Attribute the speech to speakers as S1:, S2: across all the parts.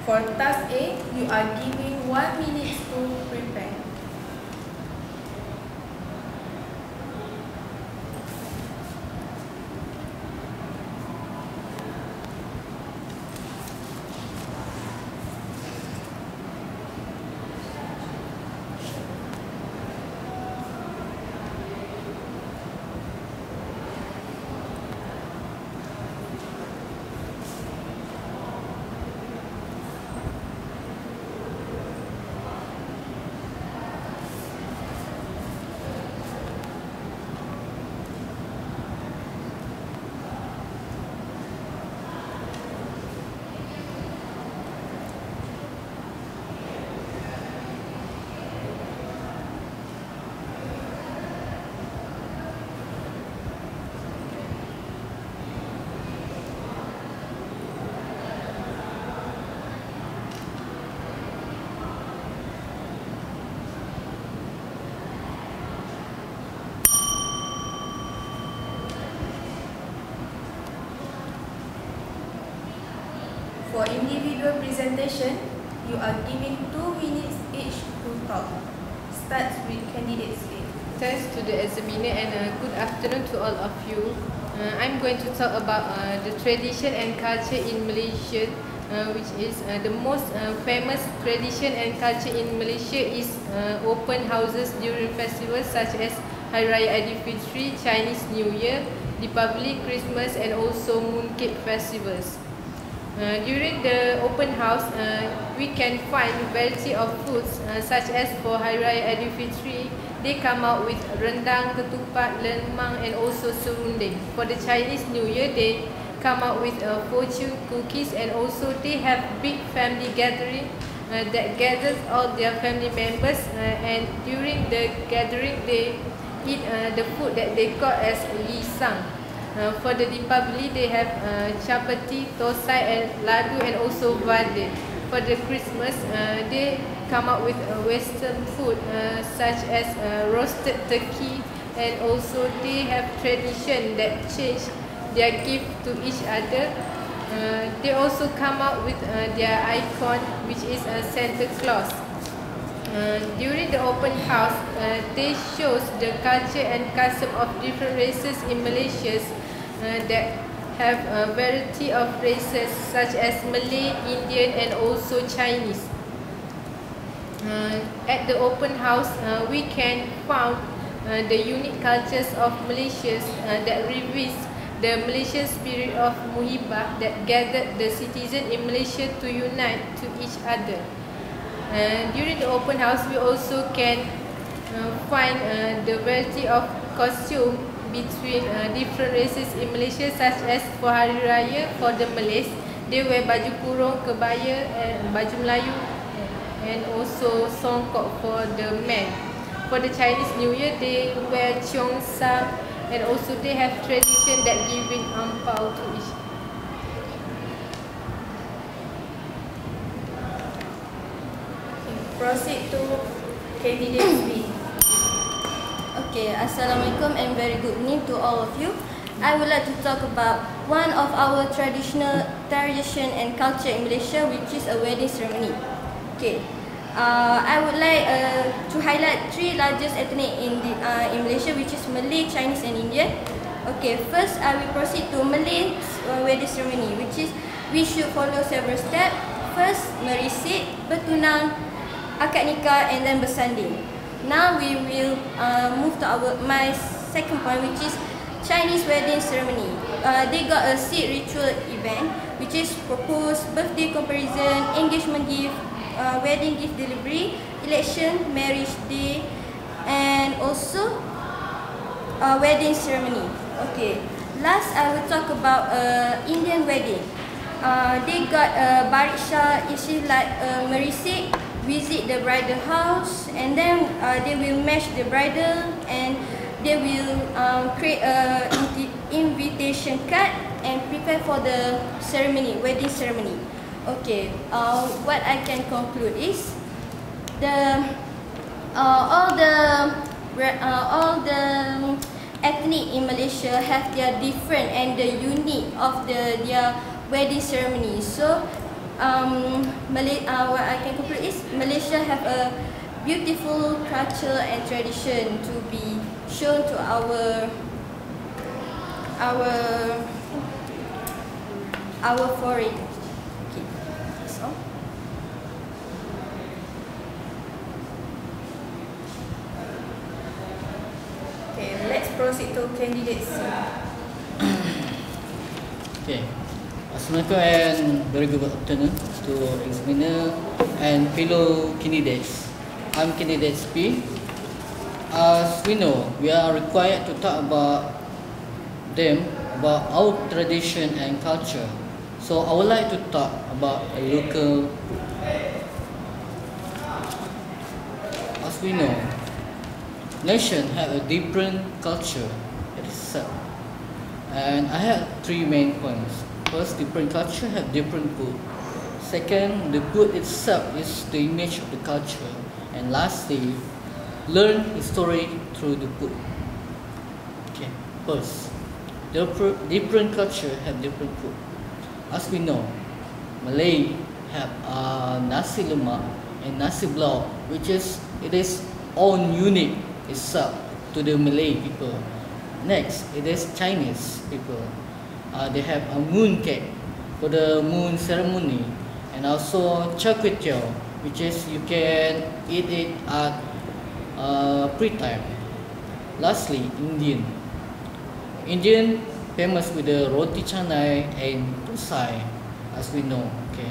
S1: For task A, you are given 1 minute to prepare. For individual presentation, you are given 2 minutes each to talk. Start with candidates A.
S2: Thanks to the examiner and good afternoon to all of you. I'm going to talk about the tradition and culture in Malaysia, which is the most famous tradition and culture in Malaysia is open houses during festivals such as Hari Raya Aidilfitri, Chinese New Year, Deepavali, Christmas and also Mooncake festivals. During the open house, we can find variety of foods such as for Hari Raya Aidilfitri, they come out with rendang, ketupat, lemang and also serunding. For the Chinese New Year, they come out with fortune cookies and also they have big family gathering that gathers all their family members and during the gathering they eat the food that they call as lisang. For the Deepavali, they have chapati, tosai and ladu and also vade. For the Christmas, they come up with western food such as roasted turkey and also they have tradition that change their gift to each other. They also come out with their icon which is Santa Claus. During the open house, they shows the culture and custom of different races in Malaysia that have a variety of races such as Malay, Indian and also Chinese. At the open house, we can find the unique cultures of Malaysia that reveals the Malaysian spirit of muhibah that gathered the citizens in Malaysia to unite to each other. During the open house, we also can find the variety of costume between different races in Malaysia, such as for Hari Raya, for the Malays, they wear baju kurung, kebaya, and baju Melayu, and also songkok for the men. For the Chinese New Year, they wear cheongsam, and also they have tradition that giving ampau to each.
S1: Proceed to candidates B.
S3: Okay, Assalamualaikum and very good evening to all of you. I would like to talk about one of our tradition and culture in Malaysia, which is a wedding ceremony. Okay, I would like to highlight 3 largest ethnic in Malaysia, which is Malay, Chinese and Indian. Okay, first I will proceed to Malay wedding ceremony, which is we should follow several steps. First, merisik, bertunang, akad nikah and then bersanding. Now we will move to my second point, which is Chinese wedding ceremony. They got a seed ritual event, which is proposed, birthday comparison, engagement gift, wedding gift delivery, election, marriage day, and also wedding ceremony. Okay, last I will talk about Indian wedding. They got bariksha, is like merisik, visit the bridal house, and then they will match the bridal and they will create a invitation card and prepare for the ceremony, wedding ceremony. Okay, what I can conclude is all the ethnic in Malaysia have their different and the unique of their wedding ceremony. So What I can conclude is Malaysia have a beautiful culture and tradition to be shown to our foreign. Okay, that's all.
S1: Okay, let's proceed to candidates.
S4: Okay. Assalamualaikum and very good afternoon to examiner and fellow candidates. I'm candidate P. As we know, we are required to talk about our tradition and culture. So I would like to talk about a local. As we know, nations have a different culture itself. And I have three main points. First, different culture have different food. Second, the food itself is the image of the culture. And lastly, learn history through the food. Okay, first, different culture have different food. As we know, Malay have nasi lemak and nasi blok, which is own unique itself to the Malay people. Next, it is Chinese people. They have a moon cake for the moon ceremony, and also char kway teow, which is you can eat it at free time. Lastly, Indian famous with the roti canai and thosai, as we know. Okay,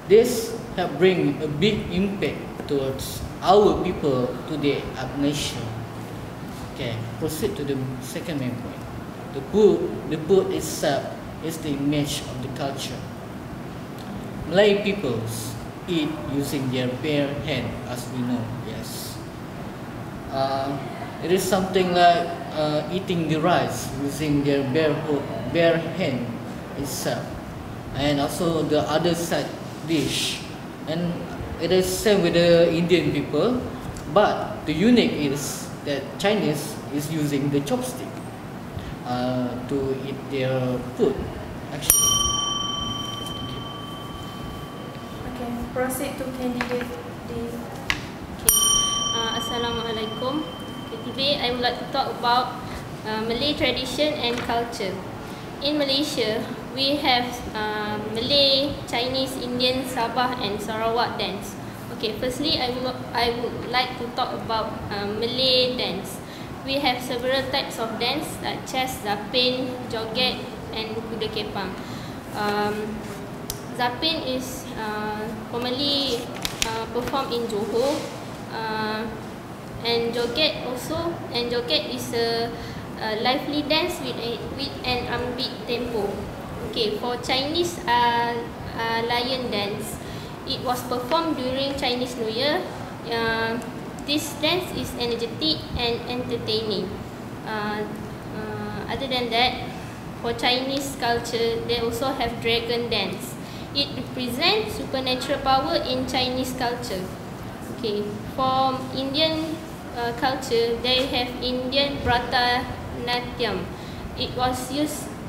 S4: this have bring a big impact towards our people today at Malaysia. Okay, proceed to the second main point. The food itself is the image of the culture. Malay peoples eat using their bare hand, as we know. Yes, it is something like eating the rice using their bare hand itself, and also the other side dish. And it is same with the Indian people, but the unique is that Chinese is using the chopstick to eat their food. Actually,
S1: Okay, proceed to candidate D.
S5: Okay. Assalamualaikum. Okay, today I would like to talk about Malay tradition and culture. In Malaysia, we have Malay, Chinese, Indian, Sabah and Sarawak dance. Okay, firstly, I would like to talk about Malay dance. We have several types of dance such as zapin, joget and kuda kepang. Zapin is commonly performed in Johor, and joget also. And joget is a lively dance with an upbeat tempo. Okay, for Chinese lion dance, it was performed during Chinese New Year. This dance is energetic and entertaining. Other than that, for Chinese culture, they also have dragon dance. It represents supernatural power in Chinese culture. Okay, for Indian culture, they have Indian Bharatanatyam. It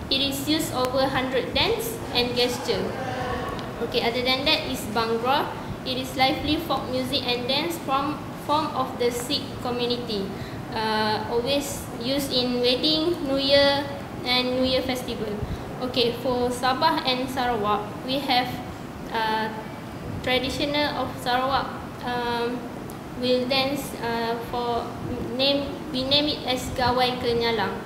S5: is used over 100 dance and gesture. Okay, other than that is Bhangra. It is lively folk music and dance form of the Sikh community. Always used in wedding, New Year and New Year festival. Okay, for Sabah and Sarawak, we have traditional of Sarawak will dance we name it as Gawai Kenyalang.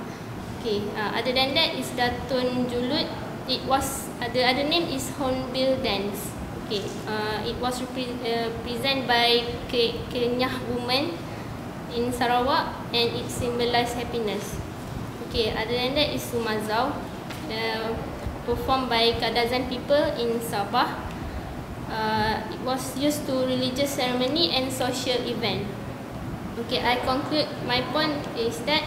S5: Okay, other than that is Datun Julut. The other name is Hornbill dance. Okay, it was presented by Kenyah women in Sarawak and it symbolizes happiness. Okay, other than that is Sumazau, performed by Kadazan people in Sabah. It was used to religious ceremony and social event. Okay, I conclude my point is that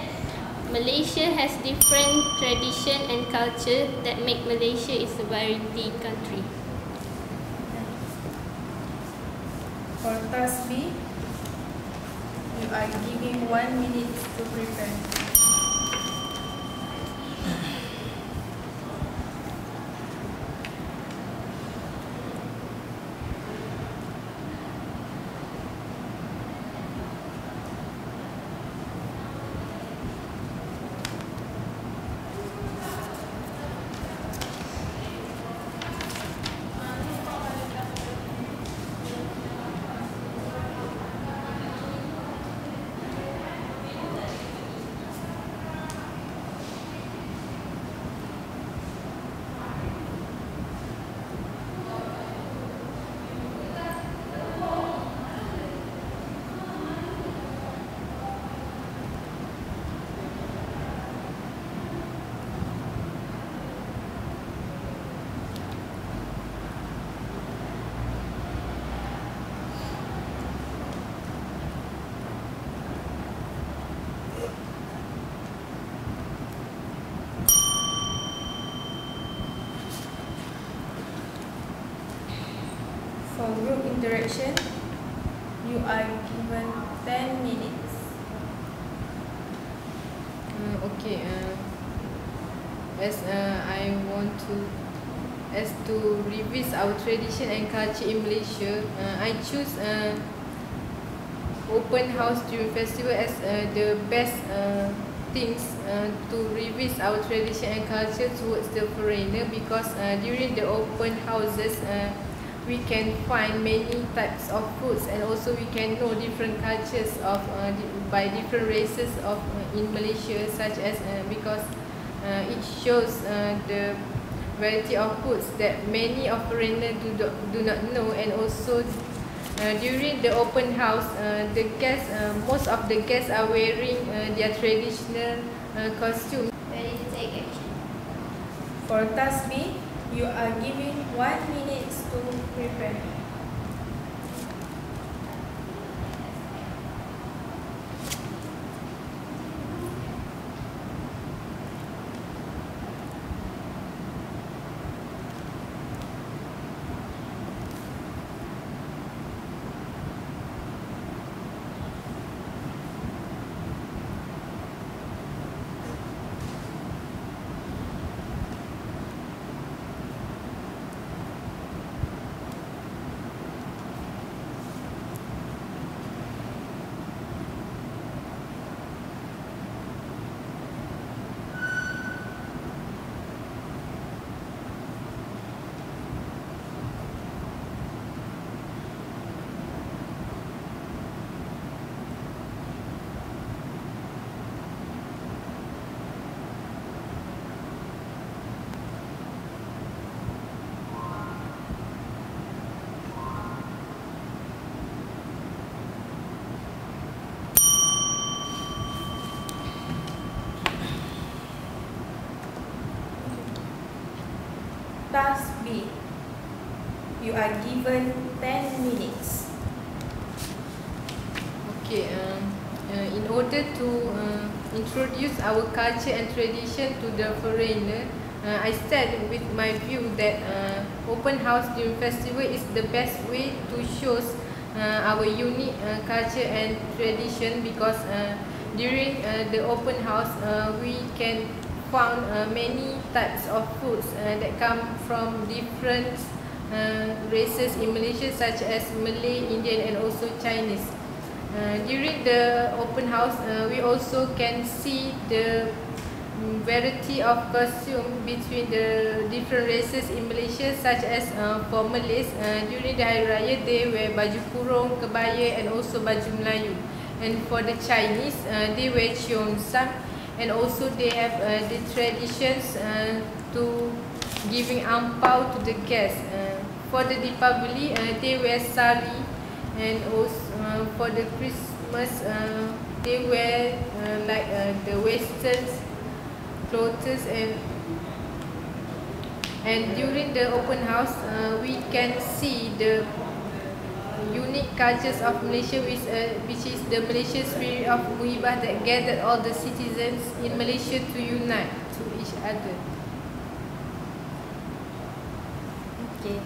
S5: Malaysia has different tradition and culture that make Malaysia is a variety country.
S1: For task B, you are giving 1 minute to prepare. For group interaction, you are given 10 minutes.
S2: Okay. As to revisit our tradition and culture in Malaysia, I choose open house during festival as the best things to revisit our tradition and culture towards the foreigner, because during the open houses we can find many types of foods, and also we can know different cultures of by different races of in Malaysia, such as because it shows the variety of foods that many of foreigners do not know. And also during the open house, the guests, most of the guests are wearing their traditional costume.
S3: Ready to take action.
S1: For task B, you are given 1 minute to prepare. Task B, you are given 10 minutes.
S2: Okay, in order to introduce our culture and tradition to the foreigner, I stand with my view that open house during festival is the best way to show our unique culture and tradition, because during the open house we can found many types of foods that come from different races in Malaysia, such as Malay, Indian and also Chinese. During the open house, we also can see the variety of costume between the different races in Malaysia, such as for Malays, during the Hari Raya they wear baju kurung, kebaya and also baju Melayu. And for the Chinese, they wear cheongsam, and also they have the traditions to giving angpao to the guests. For the Deepavali, they wear sari, and also for the Christmas, they wear like the western clothes. And during the open house, we can see the unique cultures of Malaysia, which is the Malaysia spirit of Muhibah that gathered all the citizens in Malaysia to unite to each other.
S3: Okay.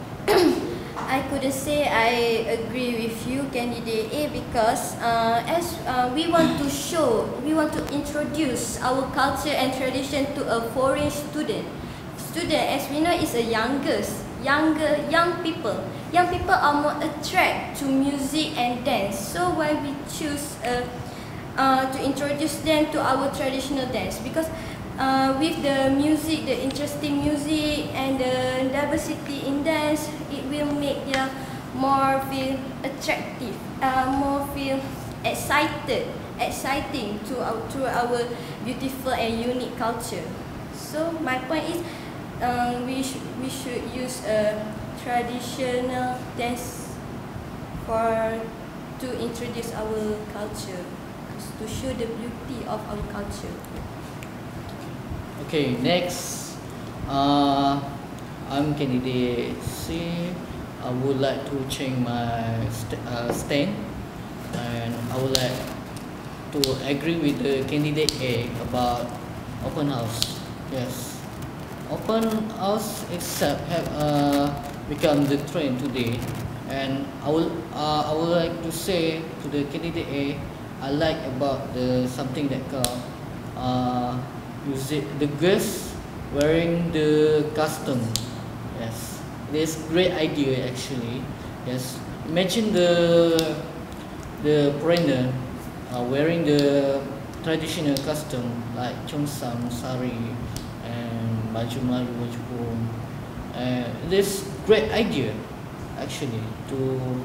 S3: I couldn't say I agree with you, candidate A, because as we want to introduce our culture and tradition to a foreign student. As we know, is a young people. Young people are more attracted to music and dance. So why we choose to introduce them to our traditional dance? Because with the music, the interesting music and the diversity in dance, it will make them more feel attractive, more feel exciting to our beautiful and unique culture. So my point is, we should use a traditional dance to introduce our culture, to show the beauty of our culture.
S4: Okay, next, I'm candidate C. I would like to change my stand, and I would like to agree with the candidate A about open house. Yes, open house itself have become the trend today, And I would like to say to the candidate A, I like about the something that music, the girls wearing the costume. Yes, this great idea actually. Yes, imagine the foreigner wearing the traditional costume like chongsam, sari, and baju Melayu, baju kurung. This great idea actually to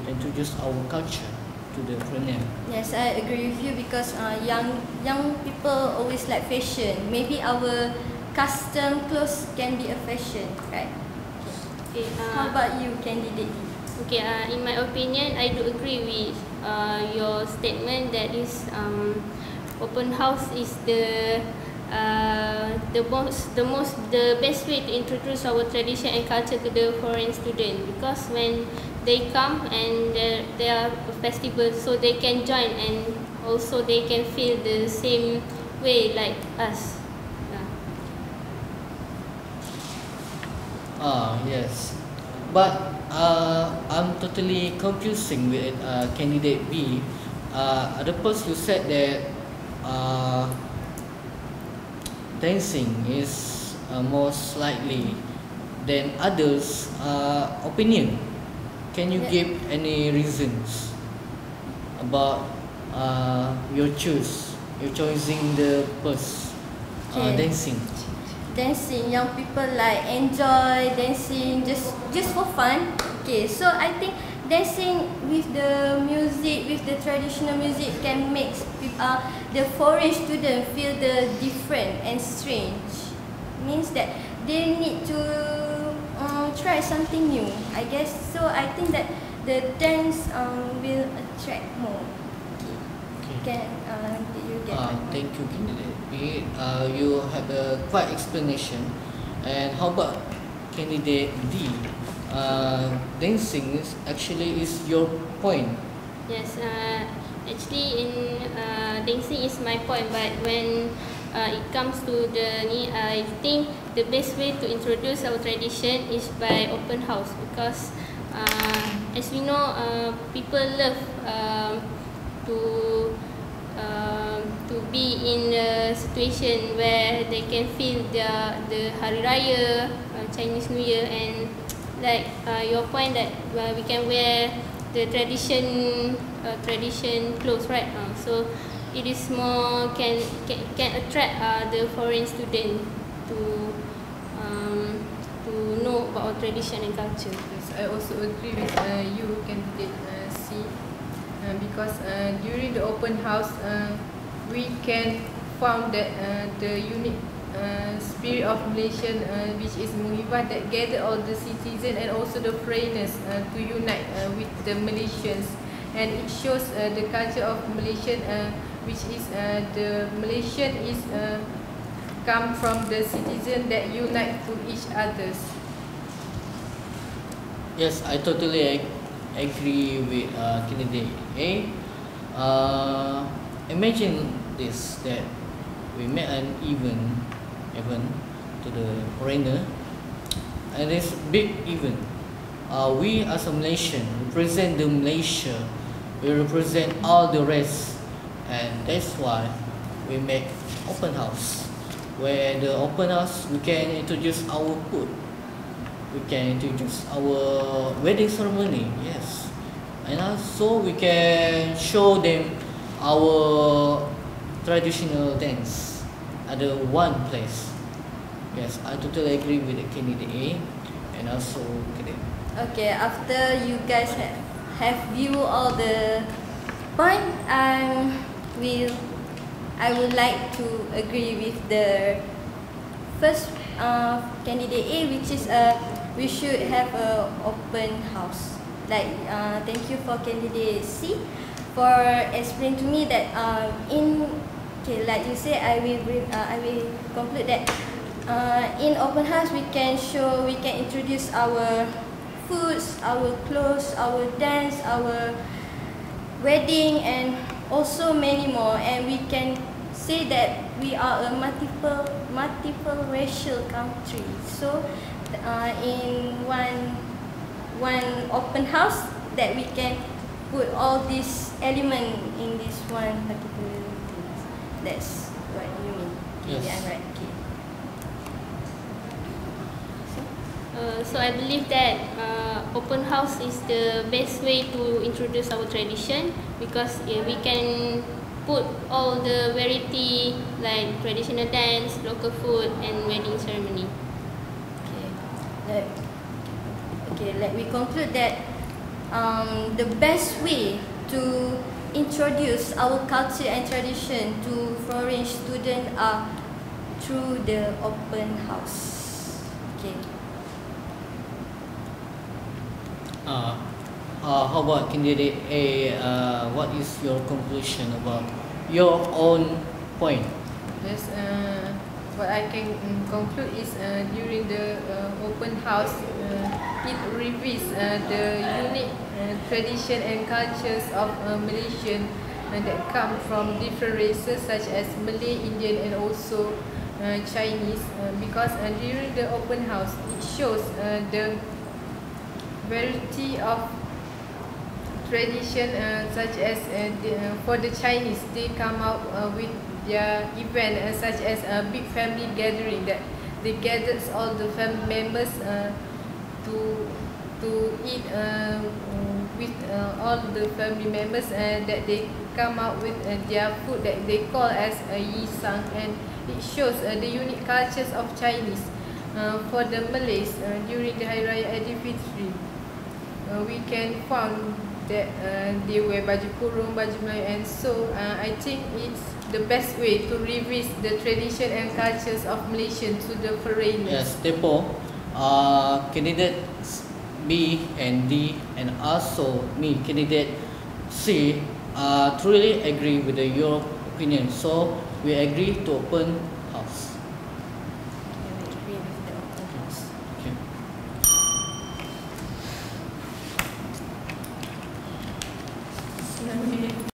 S4: introduce our culture to the foreigner.
S3: Yes, I agree with you because young people always like fashion. Maybe our custom clothes can be a fashion, right?
S5: Okay,
S3: How about you, candidate?
S5: okay, in my opinion, I do agree with your statement that is open house is the best way to introduce our tradition and culture to the foreign student, because when they come and there are festivals, so they can join and also they can feel the same way like us.
S4: Yes, but I'm totally confusing with candidate B. The first you said that dancing is most likely than others' opinion. Can you give any reasons about your choosing the first dancing?
S3: Dancing, young people like enjoy dancing just for fun. Okay, so I think dancing with the music, with the traditional music, can make the foreign student feel the different and strange. Means that they need to try something new, I guess. So I think that the dance will attract more. Okay. Did you get my point?
S4: Thank you, candidate B. You have a quite explanation. And how about candidate D? Dancing is your point.
S5: Yes, actually in dancing is my point, but when it comes to I think the best way to introduce our tradition is by open house, because as we know, people love to be in a situation where they can feel the Hari Raya, Chinese New Year, and like your point that we can wear the tradition clothes, right? So it is more can attract the foreign student to know about our tradition and culture.
S2: Yes, I also agree with you, candidate C, because during the open house, we can found that the unique spirit of Malaysian, which is Muhibah, that gather all the citizens and also the foreigners to unite with the Malaysians, and it shows the culture of Malaysian, which is the Malaysian is come from the citizen that unite to each others.
S4: Yes, I totally agree with candidate A. Imagine this, that we make an event to the foreigner, and this big event. We as a Malaysian represent the Malaysia. We represent all the rest, and that's why we make open house. Where the open house, we can introduce our food. We can introduce our wedding ceremony, yes, and also we can show them our traditional dance at the one place. Yes, I totally agree with the candidate A, and also candidate.
S3: Okay, after you guys have viewed all the point, I would like to agree with the first candidate A, which is we should have a open house. Like thank you for candidate C for explaining to me that like you say, I will conclude that in open house we can introduce our foods, our clothes, our dance, our wedding, and also many more, and we can say that we are a multiple racial country. So in one open house, that we can put all these element in this one particular thing. That's what you mean. Okay,
S4: Yes.
S3: I'm right. Okay.
S5: So I believe that open house is the best way to introduce our tradition, because we can put all the variety like traditional dance, local food and wedding ceremony.
S3: Let me conclude that the best way to introduce our culture and tradition to foreign students are through the open house. Okay.
S4: How about candidate A? What is your conclusion about your own point?
S2: Yes, what I can conclude is during the open house, it reveals the unique tradition and cultures of Malaysian that come from different races such as Malay, Indian and also Chinese. Because during the open house, it shows the variety of tradition, such as for the Chinese, they come out with their event such as a big family gathering, that they gathers all the family members to eat with all the family members, and that they come out with their food that they call as yisang, and it shows the unique cultures of Chinese. For the Malays, during the Hari Raya Aidilfitri, we can find that they wear baju kurung, baju Melayu, and so I think it's the best way to reveal the tradition and cultures of Malaysian to the foreigners.
S4: Yes, therefore, candidates B and D and also me, candidate C, truly agree with your opinion. So we agree to open